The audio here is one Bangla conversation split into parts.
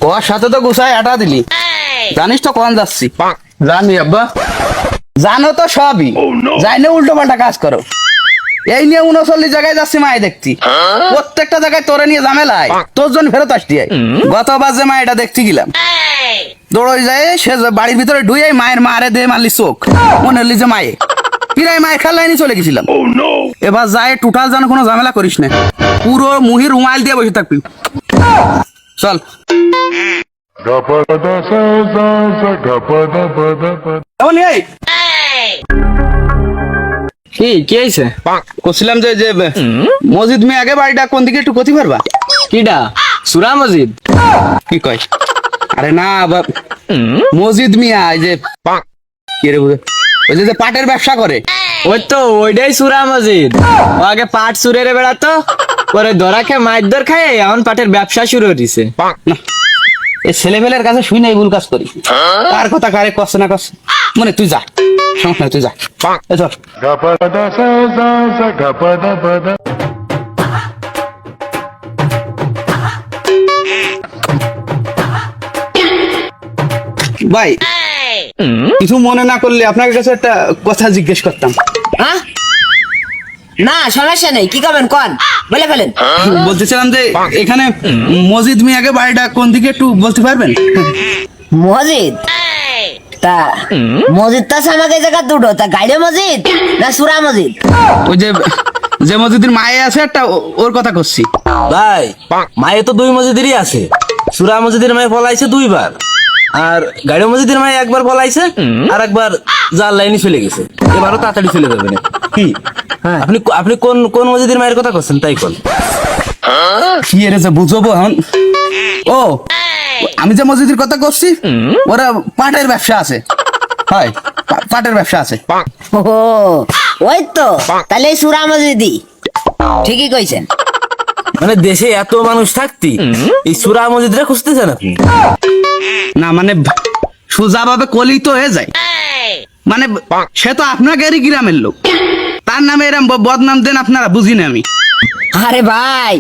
ওর সাথে তো গুছাই আটা দিলি, জানিস তো কোন যাচ্ছি? জানি আব্বা। জানো তো সবই, যাই না উল্টো পাল্টা কাজ করো। এই নিয়ে 39 জায়গায় যাচ্ছি মায়ে দেখছি, প্রত্যেকটা জায়গায় তোরে নিয়ে ঝামেলায়, তোর জন্য ফেরত আসছি। গতবার যে মা এটা দেখতে গেলাম, দৌড়ই যায় সে বাড়ির ভিতরে ঢুয়ে মায়ের মারে দিয়ে মারলি চোখ, মনে হলি যে মায়ে পিরাই মায়ের খেলায় চলে গেছিলাম। এবার যায় টোটাল যেন কোনো ঝামেলা করিস না, পুরো মুহি রুমাল দিয়ে বসে থাকবি। চল এমন এই কি হয়েছে? করছিলাম যে যে মসজিদ মেয়ে আগে বাড়িটা কোন দিকে একটু কতি পারবা? কিডা? সুরা মসজিদ? কি কয়? আরে না মসজিদ মিয়া, এই যে কি রে ওই যে পাটের ব্যবসা করে, ওই তো ওইটাই সুরা মসজিদ। ও আগে পাট সুরেরে বেড়াতো, পরে ধরা খেয়ে মায়ের দর খায়, এখন পাটের ব্যবসা শুরু হয়েছে। না এই ছেলেমেলের কাছে শুই না, এই ভুল কাজ করি। কার কথা কারে কষ্ট না কষ্ট, মনে তুই যা, সমস্যা নাই, তুই যা। এই চল। ভাই কিছু মনে না করলে আপনার কাছে একটা কথা জিজ্ঞেস করতাম। হ্যাঁ? না সমস্যা নেই, কি করবেন কোন, বলে ফেলেন। বলতেছিলাম যে এখানে মসজিদ মিয়াকে বাড়িটা কোন দিকে একটু বলতে পারবেন? মসজিদ তা মসজিদ তো আছে আমাকে জায়গা দুটো, তা গাইডে মসজিদ না সুরা মসজিদ? ওই যে যে মসজিদের মায়ে আছে একটা, ওর কথা করছি। ভাই মায়ে তো দুই মসজিদেরই আছে। সুরা মসজিদের মায়ে ফলাইছে দুইবার, আর গাড়ি মসজিদের মায়ে একবার ফলাইছে, আর একবার জাল লাইনে চলে গেছে। এবারও তাড়াতাড়ি চলে যাবে না কি? হ্যাঁ। আপনি আপনি কোন কোন মসজিদের মায়ের কথা করছেন তাই কোন? কি এর যে বুঝবো এখন? ও আমি যে মসজিদের কথা করছি, ওরা পাটের ব্যবসা আছে। হয় পাটের ব্যবসা আছে। ও ওই তো, তাহলে এই সুরা মসজিদই ঠিকই কইছেন। মানে দেশে এত মানুষ থাকতি এই সুরা মসজিদটা খুঁজতেছেন আপনি? না মানে সোজা ভাবে কলি তো হয়ে যায়, মানে সে তো আপনাদেরই গ্রামের লোক, তার নামে এরম বদনাম দেন আপনারা, বুঝি না আমি। আরে ভাই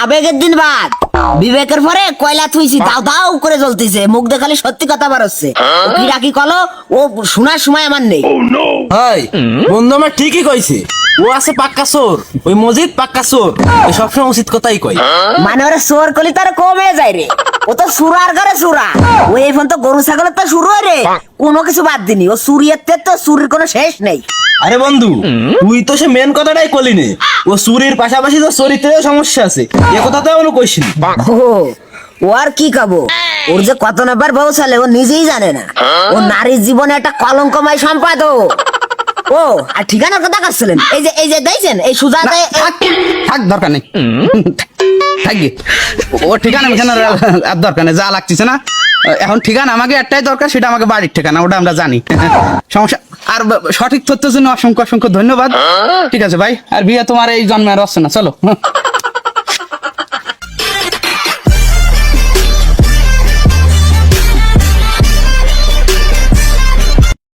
আবেগের দিন বাদ, বিবেকের পরে কয়লা থুইছি, দাও দাও করে জ্বলতেছে, মুখ দেখালে সত্যি কথা বাড়ছে। কি রাখি কলো, ও শোনার সময় আমার নেই। হয় বন্ধু আমার ঠিকই কইছে, ও আছে পাক্কা চোর, ওই মসজিদ পাক্কা চোর, এই সবসময় উচিত কথাই কয়। মানে ওরা চোর কলি তার কমে যায় রে, ও তো সুরার ঘরে সুরা। ও এখন তো গরু ছাগলের তো শুরু হয় রে, কোনো কিছু বাদ দিনি, ও চুরির তো চুরির কোনো শেষ নেই। আরে বন্ধু তুই তো সে মেন কথাটাই কলি নে, ও চুরির পাশাপাশি তো চরিত্রেও সমস্যা আছে, এ কথা তো এমন কইছিস। ও আর কি খাবো, ওর যে কত নাম্বার বউ চলে ও নিজেই জানে না। ও নারীর জীবনে একটা কলঙ্কময় সম্পদ। ও আর ঠিকানার কথা কাটছিলেন, এই যে দেখছেন এই সুজাতে। থাক দরকার নেই, থাকি ও ঠিকানা মিখানা আর দরকার নেই, যা লাগতেছে না এখন। ঠিকানা আমাকে একটাই দরকার, সেটা আমাকে বাড়ির ঠিকানা, ওটা আমরা জানি। সমস্যা আর সঠিক তথ্যের জন্য অসংখ্য অসংখ্য ধন্যবাদ। ঠিক আছে ভাই, আর বিয়ে তোমার এই জন্মে আর হচ্ছে না, চলো।